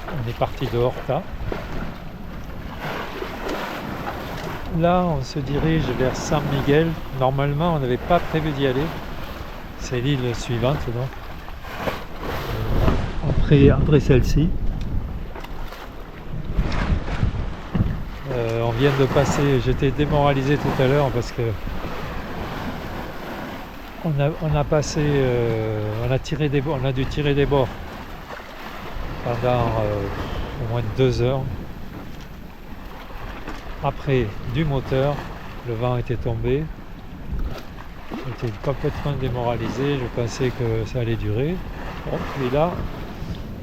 on est parti de Horta. Là, on se dirige vers San Miguel. Normalement, on n'avait pas prévu d'y aller. C'est l'île suivante, donc. Après celle-ci. On vient de passer, j'étais démoralisé tout à l'heure parce que on a dû tirer des bords pendant au moins 2 heures. Après du moteur, le vent était tombé, j'étais complètement démoralisé, je pensais que ça allait durer. Bon, et là,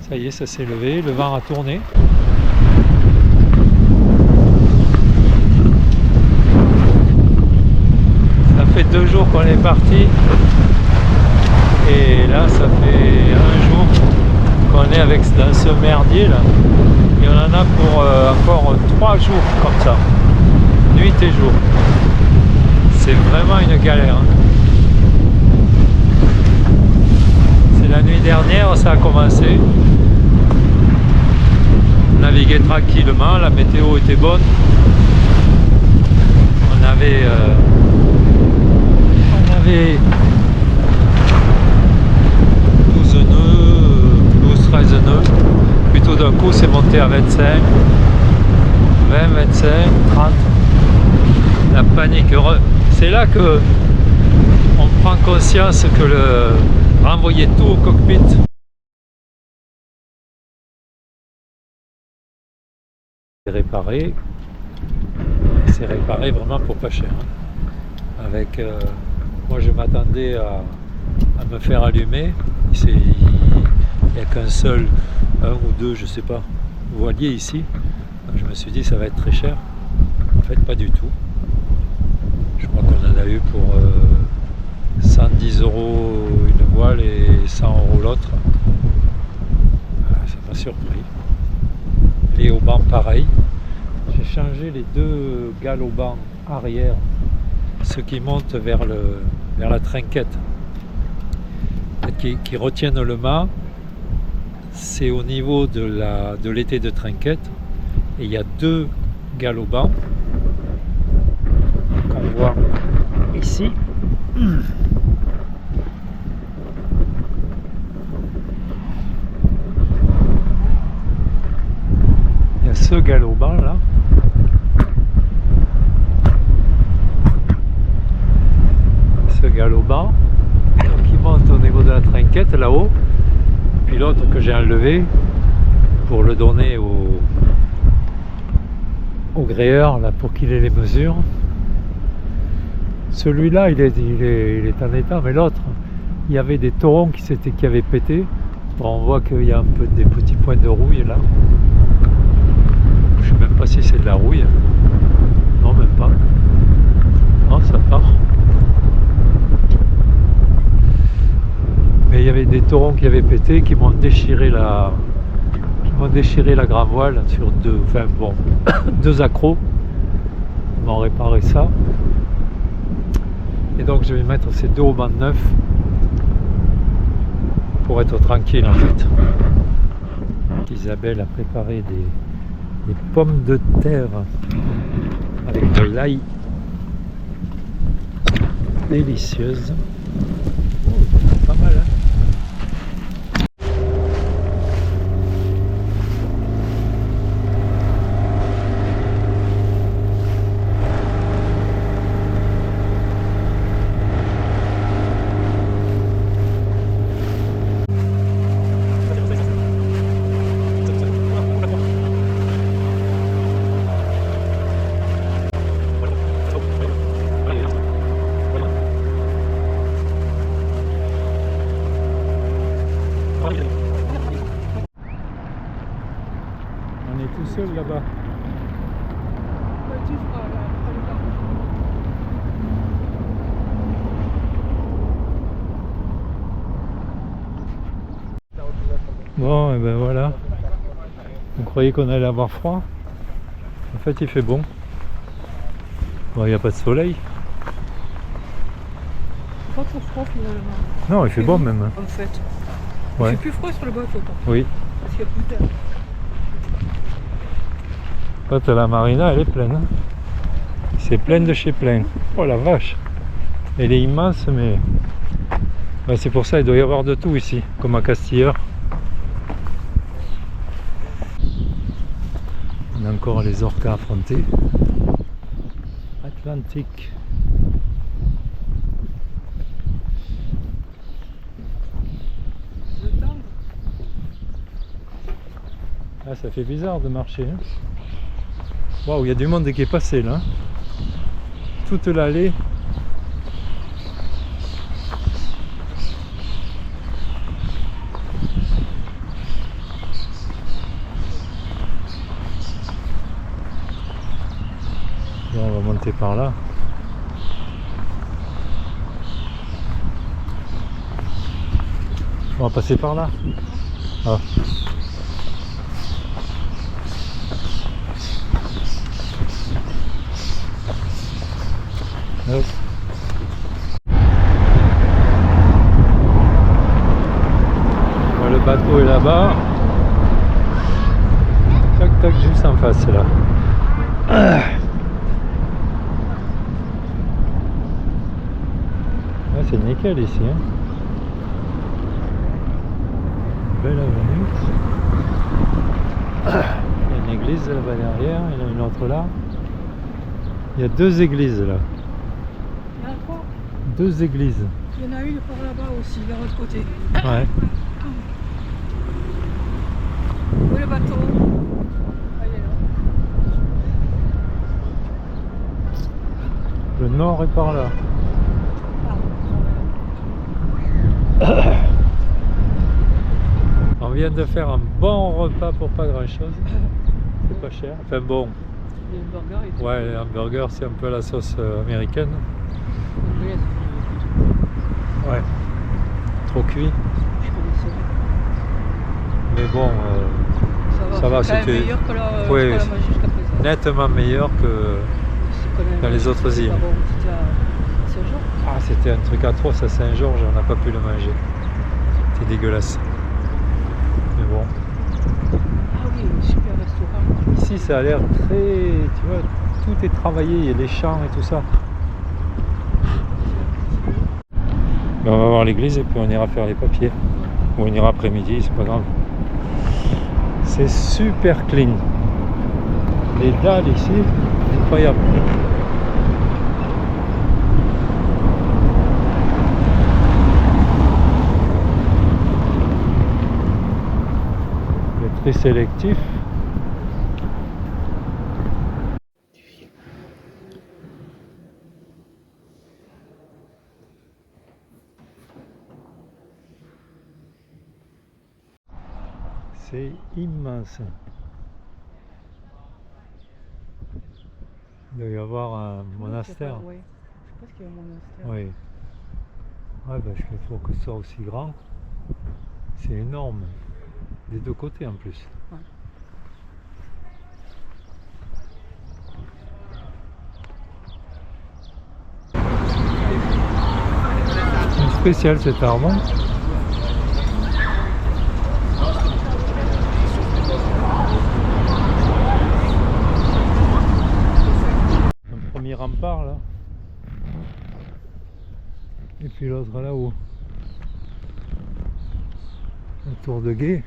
ça y est, ça s'est levé, le vent a tourné. Ça fait 2 jours qu'on est parti et là ça fait 1 jour qu'on est dans ce merdier là et on en a pour encore 3 jours comme ça, nuit et jour. C'est vraiment une galère, hein. C'est la nuit dernière ça a commencé, on naviguait tranquillement, la météo était bonne, on avait 12 nœuds, 12-13 nœuds, plutôt d'un coup c'est monté à 25, 20, 25, 30, la panique. C'est là que on prend conscience que le renvoyer tout au cockpit c'est réparé vraiment pour pas cher, hein. Avec moi je m'attendais à me faire allumer, il n'y a qu'un seul, 1 ou 2 je sais pas, voilier ici, donc je me suis dit ça va être très cher. En fait pas du tout, je crois qu'on en a eu pour 110 € une voile et 100 € l'autre. Ça m'a surpris. Les haubans pareil, j'ai changé les 2 galopans arrière, ceux qui montent vers la trinquette, qui retiennent le mât. C'est au niveau de l'étai de trinquette et il y a 2 galopans qu'on voit ici. Il y a ce galopan là. Galopan qui monte au niveau de la trinquette là-haut, puis l'autre que j'ai enlevé pour le donner au gréeur là pour qu'il ait les mesures. Celui-là il est en état, mais l'autre il y avait des torons qui avaient pété. Bon, on voit qu'il y a un peu des petits points de rouille là, je sais même pas si c'est de la rouille, non même pas, non ça part. Mais il y avait des torons qui avaient pété, qui m'ont déchiré la grand voile sur 2 accros. Ils m'ont réparé ça. Et donc je vais mettre ces 2 haubans neufs pour être tranquille en fait. Isabelle a préparé des pommes de terre avec de l'ail délicieuses. Oh, pas mal, hein. On est tout seul là-bas. Bon, et ben voilà. On croyait qu'on allait avoir froid. En fait, il fait bon. Bon, il n'y a pas de soleil. Pas trop froid finalement. Non, il fait bon même. En fait. Ouais. Il fait plus froid sur le bateau. Oui. Parce qu'il y a plus d'air. En fait, la marina, elle est pleine. Hein. C'est plein de chez plein. Oh la vache! Elle est immense, mais ouais, c'est pour ça il doit y avoir de tout ici, comme à Castilleur. On a encore les orques à affronter. Atlantique. Ah, ça fait bizarre de marcher. Hein. Waouh, il y a du monde qui est passé là. Toute l'allée. Bon, on va monter par là. On va passer par là. Ah. Hop. Le bateau est là-bas. Tac tac, juste en face là. Ah, c'est nickel ici. Hein. Belle avenue. Il y a une église là-bas derrière, il y en a une autre là. Il y a deux églises là. Il y en a trois. Deux églises. Il y en a une par là-bas aussi, vers l'autre côté. Ouais. Où est le bateau? Ah, il est là. Le nord est par là. On vient de faire un bon repas pour pas grand chose. C'est pas cher. Enfin bon. Les hamburgers et tout. Ouais, les hamburgers c'est un peu la sauce américaine. Ouais. Trop cuit. Je connaissais. Mais bon, ça va, c'est quand même c'était meilleur que la, oui, ce qu'on a mangé jusqu'à présent. nettement meilleur que dans les autres îles. Bon, c'était à Saint-Georges. Ah, c'était un truc atroce à Saint-Georges, on n'a pas pu le manger. C'était dégueulasse. Mais bon. Ah oui, super restaurant. Ici, ça a l'air très... Tu vois, tout est travaillé, il y a les champs et tout ça. Ben, on va voir l'église et puis on ira faire les papiers. Ou on ira après-midi, c'est pas grave. C'est super clean. Les dalles ici, incroyable. Le tri sélectif. C'est immense. Il doit y avoir un monastère. Oui, je pense qu'il y a un monastère. Oui. Ouais, parce qu'il faut que ce soit aussi grand. C'est énorme. Des deux côtés en plus. Ouais. C'est spécial cet arbre. Un premier rempart là. Et puis l'autre là-haut. Un tour de guet.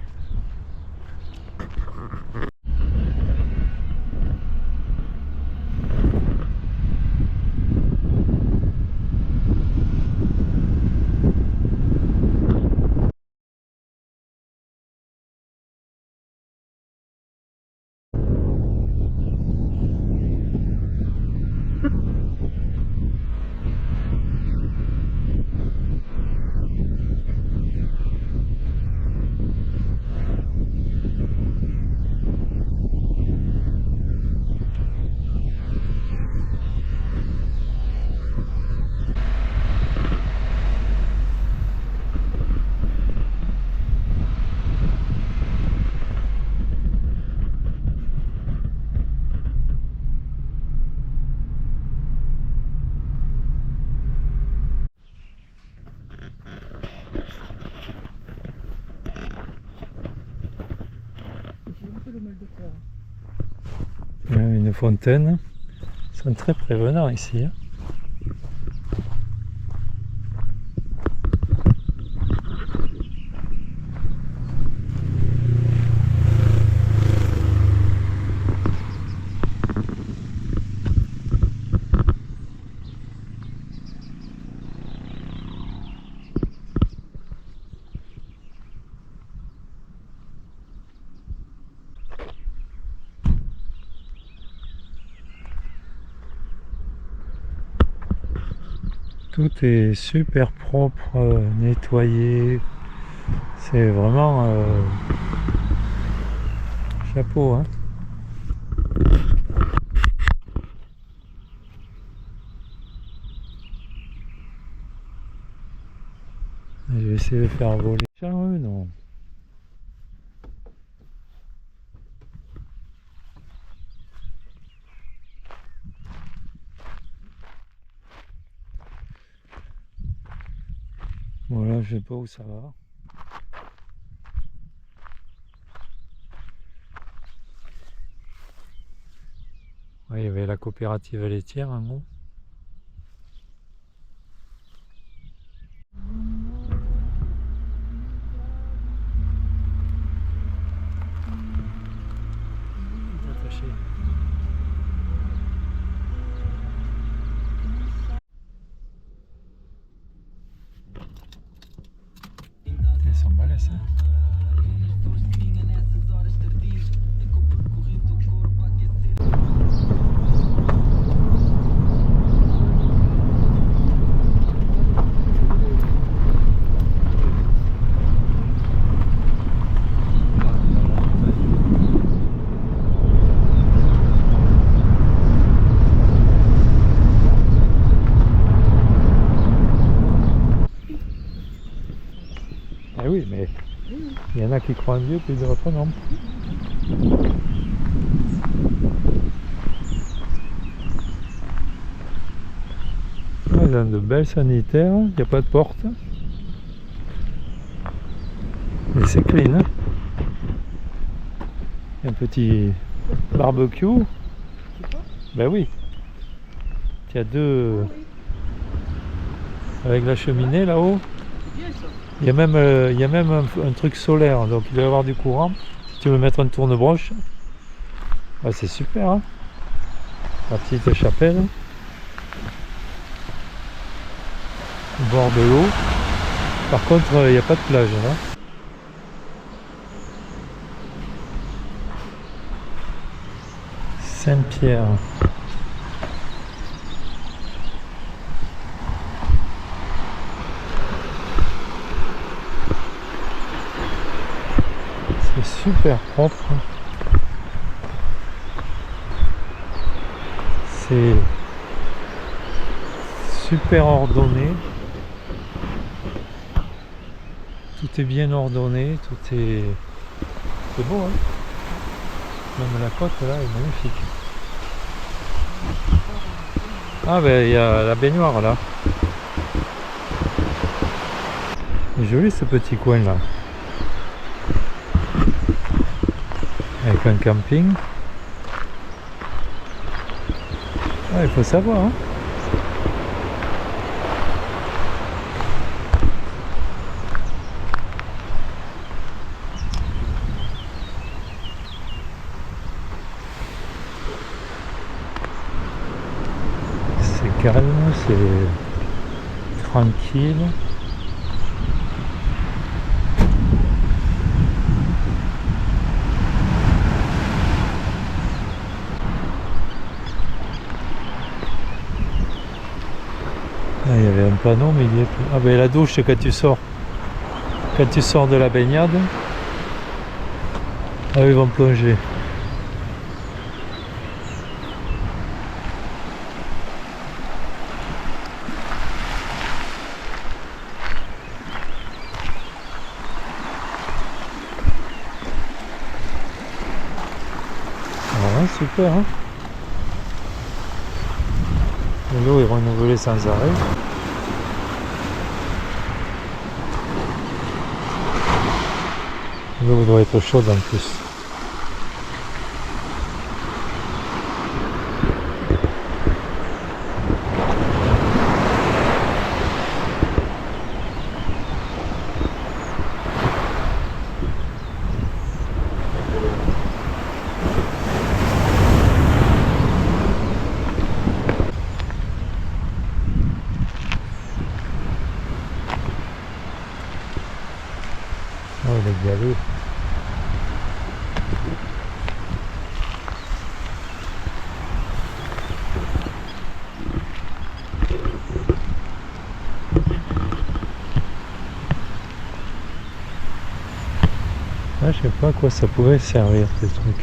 Une fontaine. Ils sont très prévenants ici. Hein. Tout est super propre, nettoyé. C'est vraiment chapeau. Hein. Je vais essayer de faire voler. Non. Voilà, je sais pas où ça va. Ouais, il y avait la coopérative laitière en gros. Attaché. Elles sont balèzes, hein. Eh oui, mais il y en a qui croient en Dieu, puis d'autres non. Ils ont de belles sanitaires, il n'y a pas de porte. Et c'est clean. Hein. Un petit barbecue. Ben oui. Il y a deux. Avec la cheminée là-haut. Il y a même un truc solaire, donc il doit y avoir du courant. Si tu veux mettre un tourne-broche, ah, c'est super. Hein, la petite chapelle. Au bord de l'eau. Par contre, il n'y a pas de plage là. Saint-Pierre. C'est super propre. C'est super ordonné. Tout est bien ordonné, tout est... C'est beau, hein. Même la côte là est magnifique. Ah ben il y a la baignoire là. C'est joli ce petit coin là. Avec un camping. Ah, il faut savoir. Hein. C'est calme, c'est tranquille. Ah, il y avait un panneau, mais il y est plus. Ah ben la douche, c'est quand tu sors. Quand tu sors de la baignade. Ah ils vont plonger. Ah, super, hein. L'eau est renouvelée sans arrêt. L'eau doit être chaude en plus. sais pas à quoi ça pouvait servir ces trucs.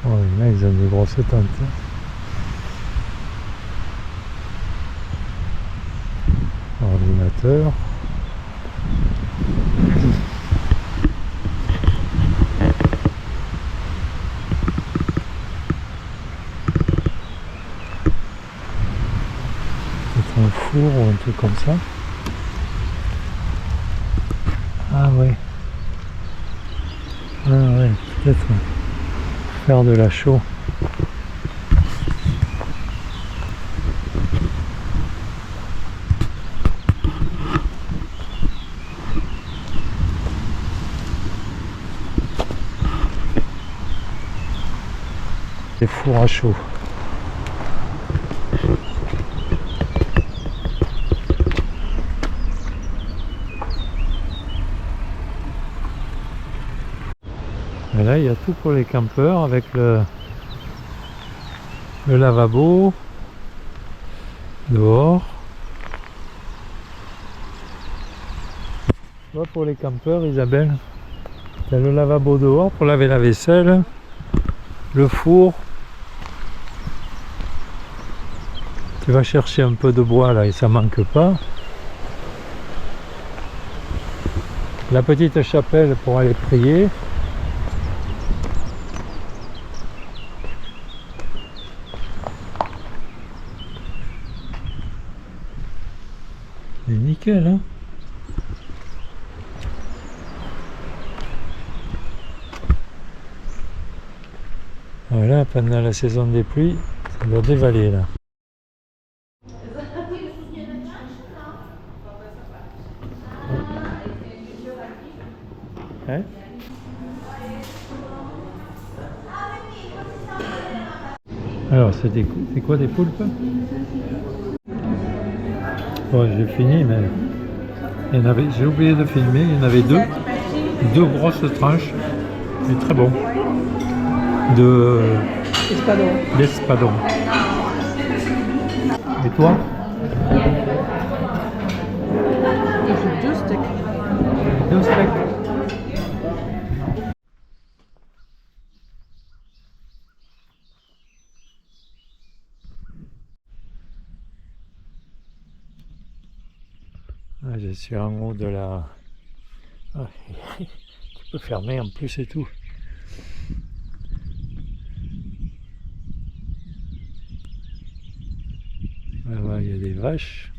Oh, là ils ont des grosses tentes. Hein. Ordinateur. Peut-être un four ou un truc comme ça. Ah ouais. Ah ouais, peut-être faire de la chaux. Des fours à chaud. Et là, il y a tout pour les campeurs avec le lavabo dehors. Tu vois, pour les campeurs, Isabelle, il y a le lavabo dehors pour laver la vaisselle, le four. Tu vas chercher un peu de bois là et ça manque pas. La petite chapelle pour aller prier. C'est nickel, hein. Voilà, pendant la saison des pluies, ça doit dévaler là. Hein? Alors, c'est quoi des poulpes? Bon, j'ai fini, mais il y en avait, j'ai oublié de filmer, il y en avait deux grosses tranches, mais très bon, de l'espadon. Et toi? Deux steaks. Deux steaks. Ah, je suis en haut de la... Ah, tu peux fermer en plus et tout. Là-bas, il y a des vaches.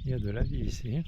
Il y a de la vie ici.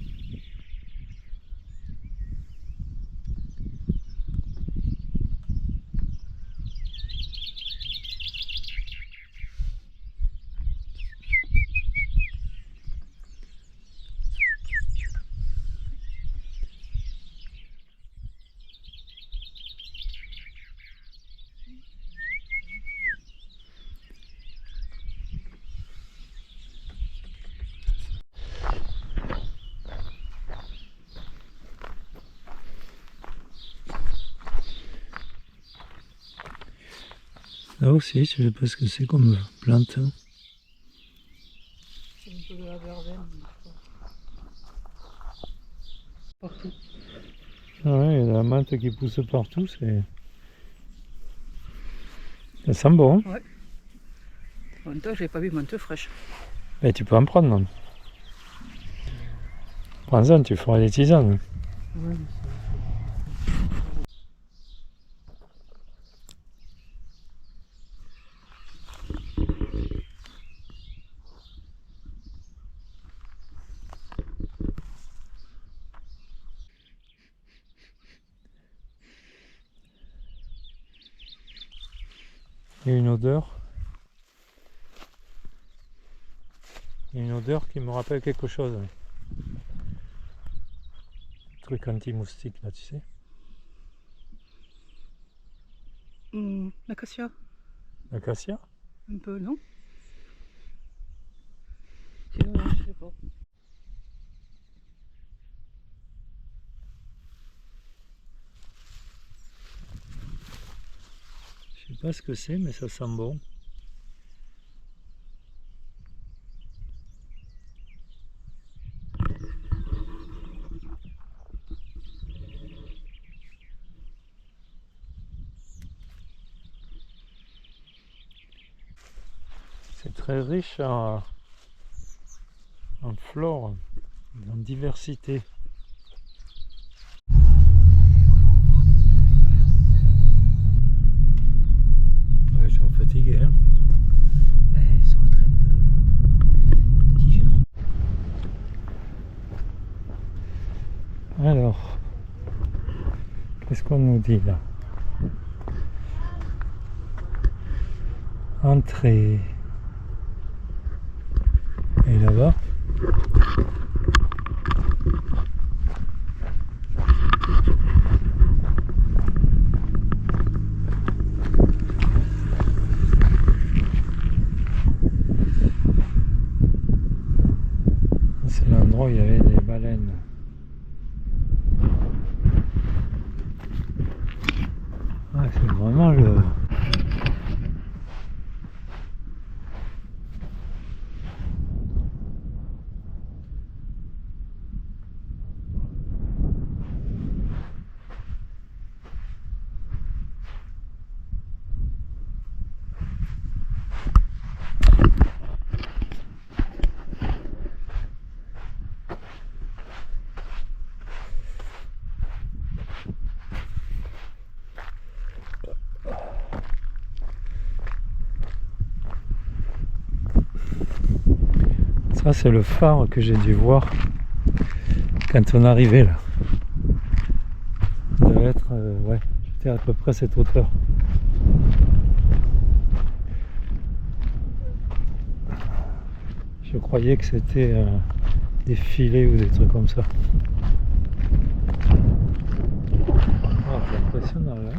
Là aussi, je sais pas ce que c'est comme plante. C'est un peu de la verveine. Partout. Ah ouais, il y a de la menthe qui pousse partout, c'est... Ça sent bon. Ouais. En même temps, j'ai pas vu menthe fraîche. Mais tu peux en prendre, non? Prends-en, tu feras des tisanes. Ouais, Il y a une odeur. Il y a une odeur qui me rappelle quelque chose. Truc anti-moustique là, tu sais. L'acacia, L'acacia? un peu, non? Je sais pas. Je sais pas ce que c'est, mais ça sent bon. C'est très riche en flore, en diversité. Ouais, ils sont fatigués, hein. Ils sont en train de digérer. Alors, qu'est-ce qu'on nous dit là? Entrée. Et là-bas? C'est l'endroit où il y avait des baleines. Ah, c'est vraiment le... Ça, c'est le phare que j'ai dû voir quand on arrivait là. Ça devait être, ouais, j'étais à peu près à cette hauteur. Je croyais que c'était des filets ou des trucs comme ça. Ah, c'est impressionnant là.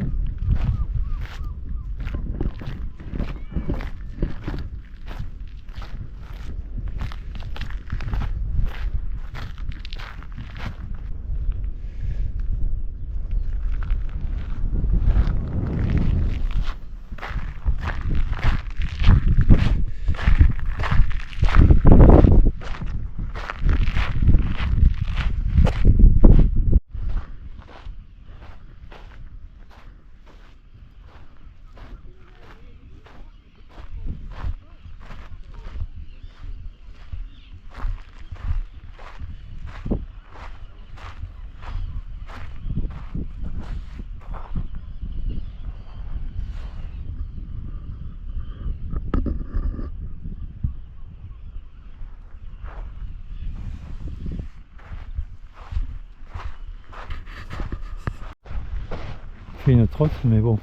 Une trotte, mais bon,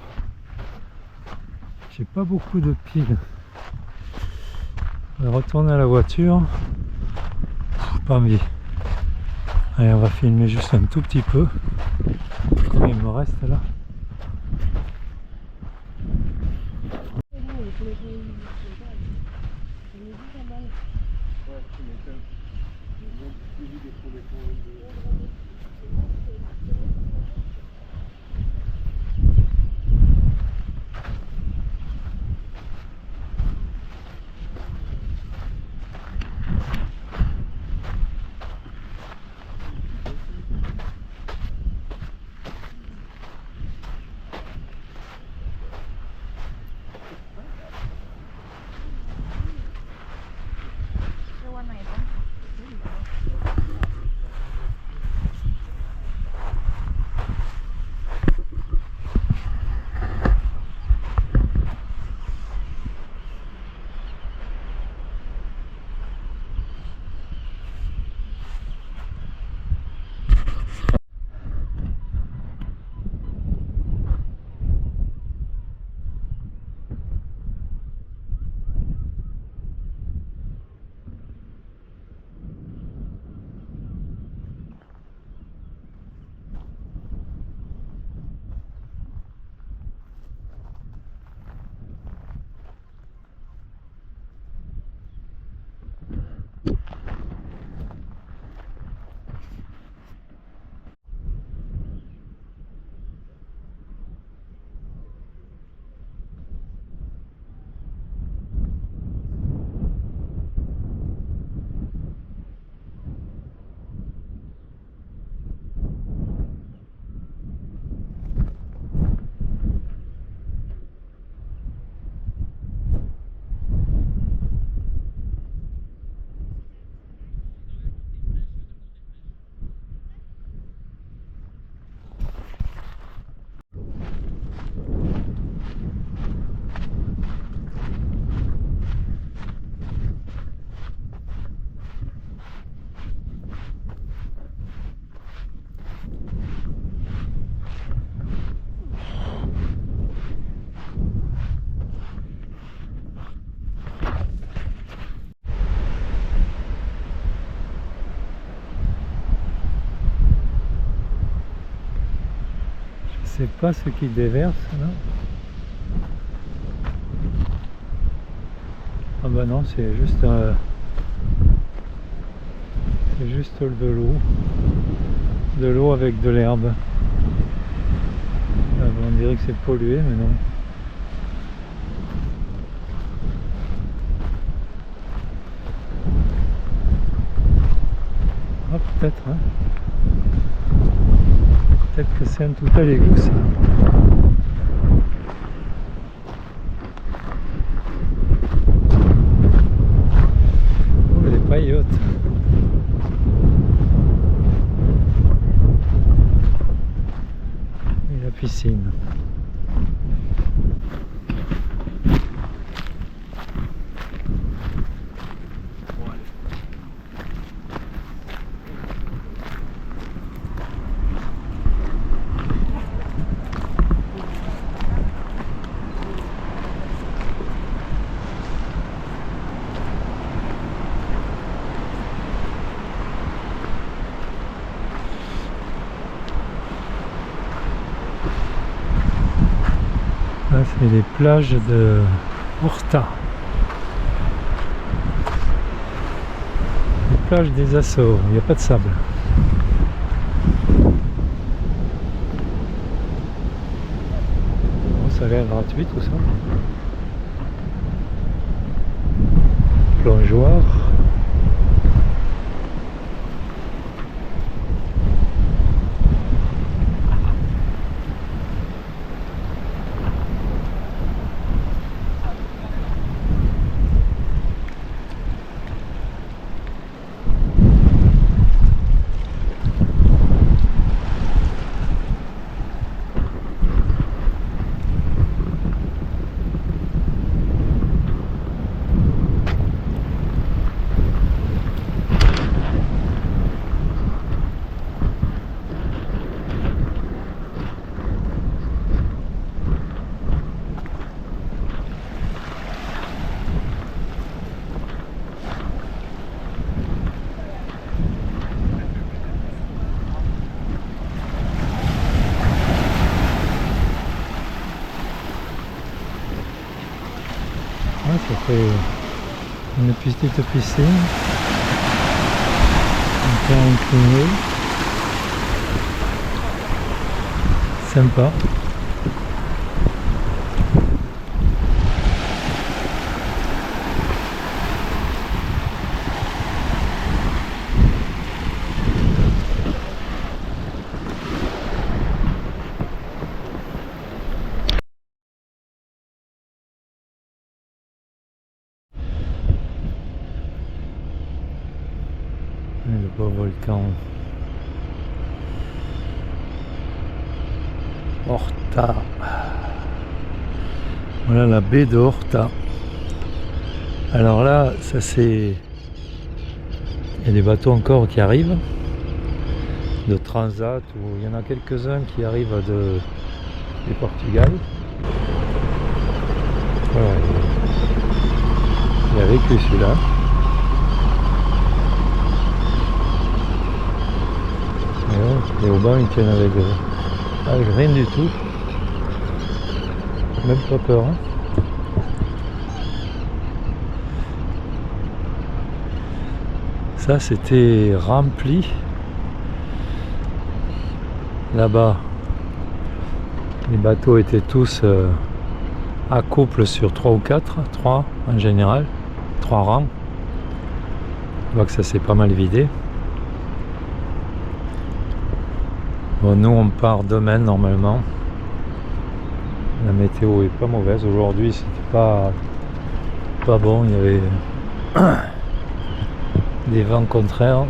j'ai pas beaucoup de piles. On va retourner à la voiture. Pas envie. Allez, on va filmer juste un tout petit peu comme il me reste là. C'est pas ce qui déverse, non? Ah bah non, c'est juste de l'eau avec de l'herbe. Ah, on dirait que c'est pollué, mais non. Ah, peut-être, hein. Peut-être que c'est un tout à l'égout, ça. Oh, les paillotes. Et la piscine. Là, c'est les plages de Horta. Les plages des Açores, il n'y a pas de sable. Bon, ça a l'air gratuit tout ça. Plongeoir. Ça fait une petite piscine, un peu inclinée, sympa. Le beau volcan Horta. Voilà la baie de Horta. Alors là, ça c'est... Il y a des bateaux encore qui arrivent de Transat, ou il y en a quelques-uns qui arrivent du Portugal. Voilà. Il a vécu celui-là. Et au banc ils tiennent avec rien du tout, même pas peur, hein. Ça c'était rempli là-bas, les bateaux étaient tous à couple sur 3 ou 4, 3 en général, 3 rangs. On voit que ça s'est pas mal vidé. Bon, nous on part demain normalement. La météo est pas mauvaise. Aujourd'hui c'était pas bon, il y avait des vents contraires.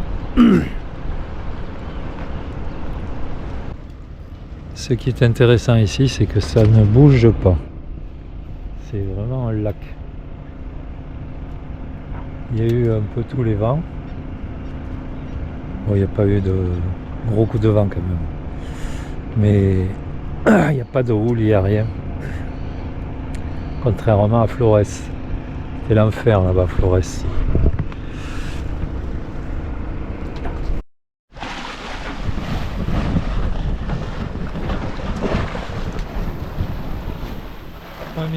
Ce qui est intéressant ici, c'est que ça ne bouge pas. C'est vraiment un lac. Il y a eu un peu tous les vents. Bon, il n'y a pas eu de gros coups de vent quand même. Mais il n'y a pas de houle, il n'y a rien. Contrairement à Flores. C'est l'enfer là-bas, Flores.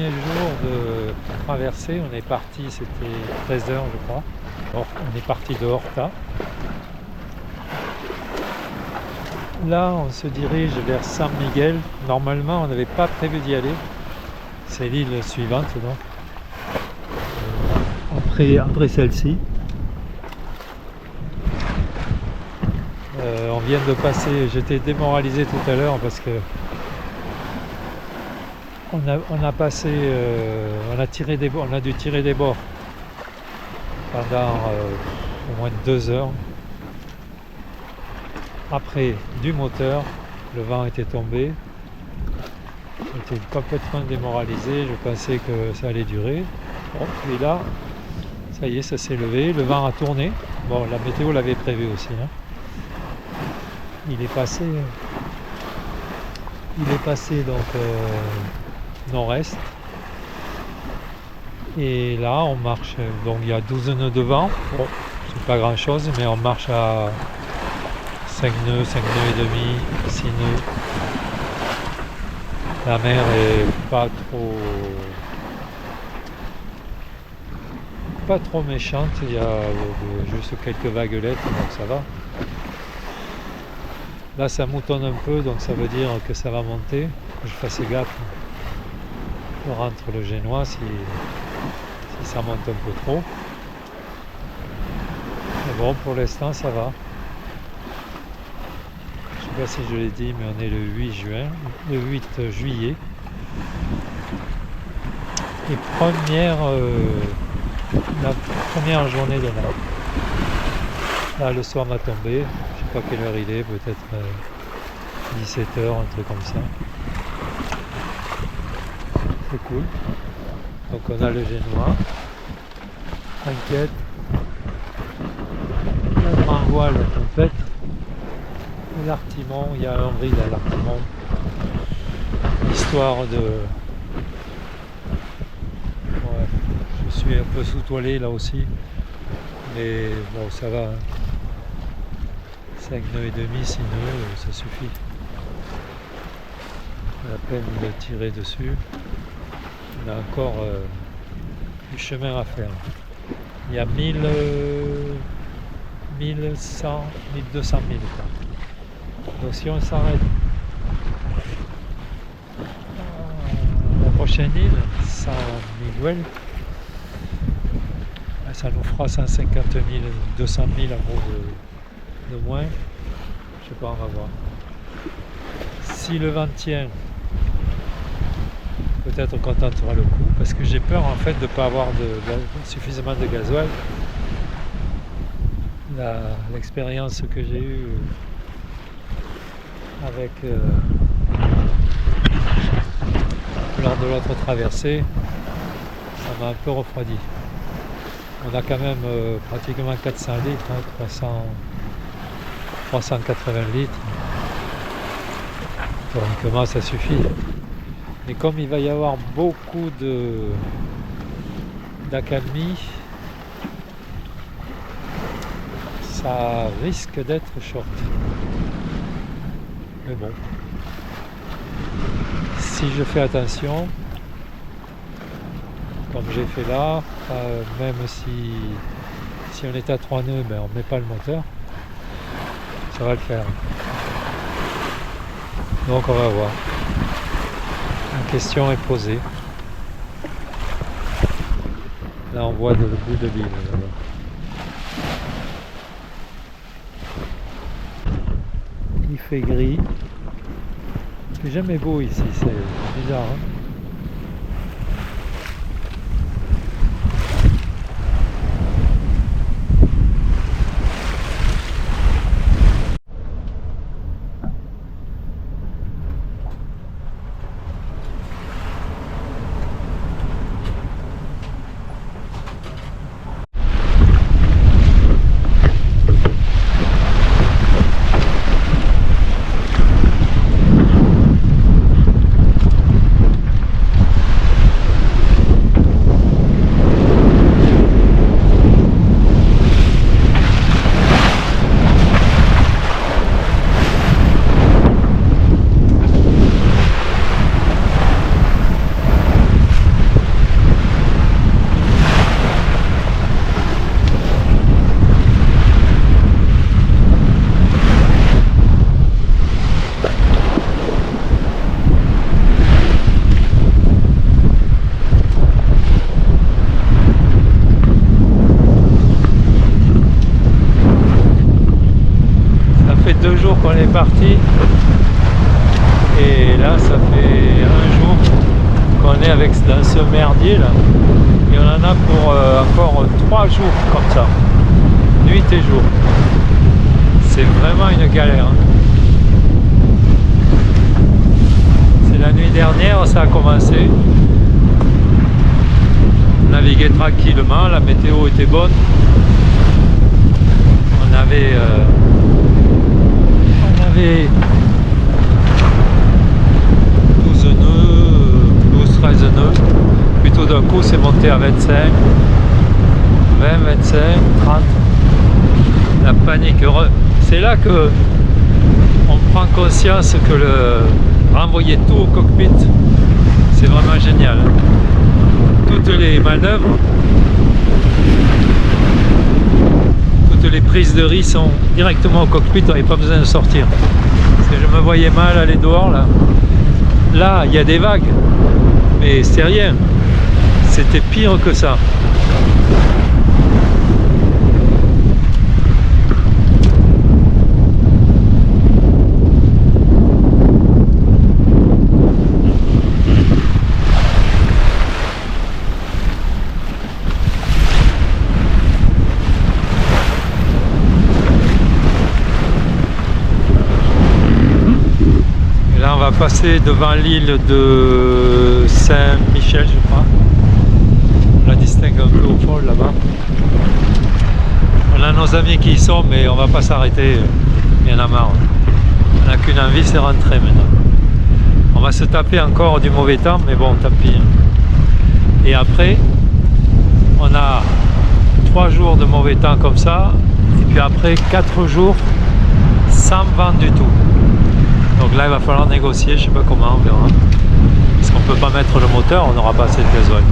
premier jour de traversée, on est parti, c'était 13h je crois. On est parti de Horta. Là, on se dirige vers San Miguel. Normalement, on n'avait pas prévu d'y aller. C'est l'île suivante, donc. Après celle-ci. On vient de passer, j'étais démoralisé tout à l'heure parce que on a passé, on a dû tirer des bords pendant au moins 2 heures. Après du moteur, le vent était tombé, j'étais complètement démoralisé, je pensais que ça allait durer. Bon, puis là, ça y est, ça s'est levé, le vent a tourné. Bon, la météo l'avait prévu aussi, hein. Il est passé donc nord-est. Et là, on marche, donc il y a 12 nœuds de vent. Bon, c'est pas grand chose, mais on marche à 5 nœuds et demi, 6 nœuds. La mer est pas trop méchante, il y a juste quelques vaguelettes, donc ça va. Là ça moutonne un peu, donc ça veut dire que ça va monter. Je fasse gaffe pour rentre le Génois si ça monte un peu trop. Mais bon, pour l'instant ça va. Je sais pas si je l'ai dit, mais on est le 8 juillet. Et la première journée de l'an. Là le soir va tomber. Je sais pas quelle heure il est, peut-être 17h, un truc comme ça. C'est cool. Donc on a le Génois. T'inquiète. La grand voile complète. L'Artimon, il y a un ride à l'Artimon. Histoire de... Ouais, je suis un peu sous-toilé là aussi. Mais bon, ça va. 5 nœuds et demi, 6 nœuds, ça suffit. Pas la peine de tirer dessus. On a encore du chemin à faire. Il y a 1100, 1200 000 quoi. Donc si on s'arrête la prochaine île, San Miguel, ça nous fera 150 000, 200 000 à gros de moins. Je sais pas, on va voir. Si le vent tient, peut-être qu'on tentera le coup, parce que j'ai peur en fait de ne pas avoir suffisamment de gasoil. L'expérience que j'ai eue avec lors de l'autre traversée, ça m'a un peu refroidi. On a quand même pratiquement 400 litres, hein, 380 litres. Théoriquement ça suffit. Mais comme il va y avoir beaucoup d'accalmie, ça risque d'être short. Mais bon, si je fais attention, comme j'ai fait là, même si on est à 3 nœuds, ben on ne met pas le moteur, ça va le faire. Donc on va voir. La question est posée. Là on voit le bout de l'île. Il fait gris. Il fait jamais beau ici, c'est bizarre. Hein. là. Et on en a pour encore 3 jours comme ça. Nuit et jour. C'est vraiment une galère. Hein. C'est la nuit dernière, ça a commencé. On naviguait tranquillement, la météo était bonne. On avait 12 nœuds, 12-13 nœuds. Puis tout d'un coup, c'est monté à 25, 20, 25, 30. La panique. C'est là que on prend conscience que renvoyer tout au cockpit, c'est vraiment génial. Toutes les manœuvres, toutes les prises de riz sont directement au cockpit, on n'avait pas besoin de sortir. Parce que je me voyais mal aller dehors là. Là, il y a des vagues, mais c'est rien. C'était pire que ça. Et là, on va passer devant l'île de Saint-Michel, je crois. On la distingue un peu au fond là-bas. On a nos amis qui y sont, mais on va pas s'arrêter. Il y en a marre. On n'a qu'une envie, c'est rentrer maintenant. On va se taper encore du mauvais temps, mais bon, tant pis. Et après, on a 3 jours de mauvais temps comme ça, et puis après 4 jours sans vent du tout. Donc là, il va falloir négocier, je sais pas comment, on verra. Parce qu'on peut pas mettre le moteur, on n'aura pas assez de gasoil.